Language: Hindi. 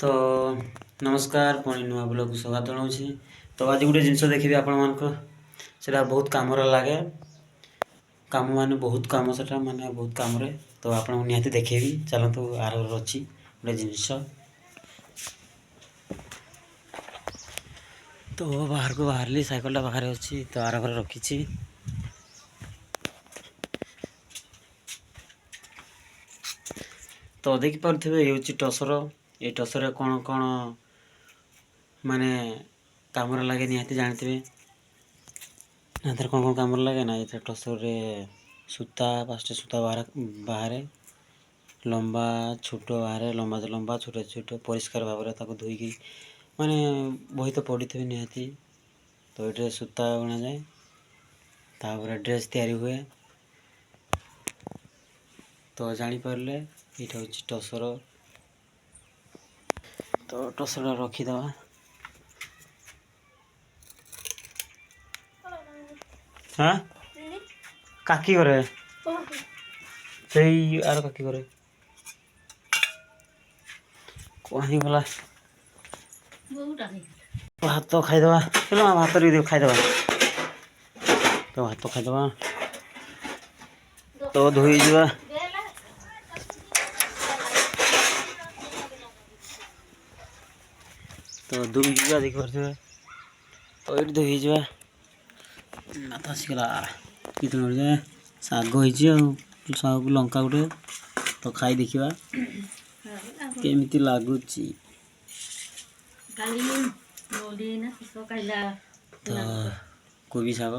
तो नमस्कार पुणी नुआ ब्लॉग स्वागत जनाऊँगी। तो आज गोटे जिनस देखिए आपण मानक सेटा बहुत काम लगे काम माने बहुत काम से माने बहुत काम रे तो आपन निहाती देखेबी चलतु आर अच्छी गोटे जिनस तो बाहर को बाहरली साइकलटा बाहर अच्छी तो आर घर रखी तो देखिपे ये टसर ये टसर कौन कौन माने काम लगे निहाती जानते ना कौन कौन काम लगे ना ये टसर सूता 5टा सूता बाहर लंबा छोट बाहर लंबा लंबा छोट छोट परिष्कार भाव में धोईकी माने बही तो पड़ी थे निहाती तो ये सूता बुना जाए तापर ड्रेस तैयारी हुए तो जापारे ये हूँ टसर तो टसर रखीदवा हाँ काकी करे से आर काकी करे कहीं गला भात तो खाईदवा चलो भात खाईदवा तो भात खाईदवा तो धोई जा तो धोई जा देखिए तो ये धोई जा माथा आसीगला कितने शाग शाग लंका गोटे तो खाई देखा केमिति लगुच तो कोबी शाग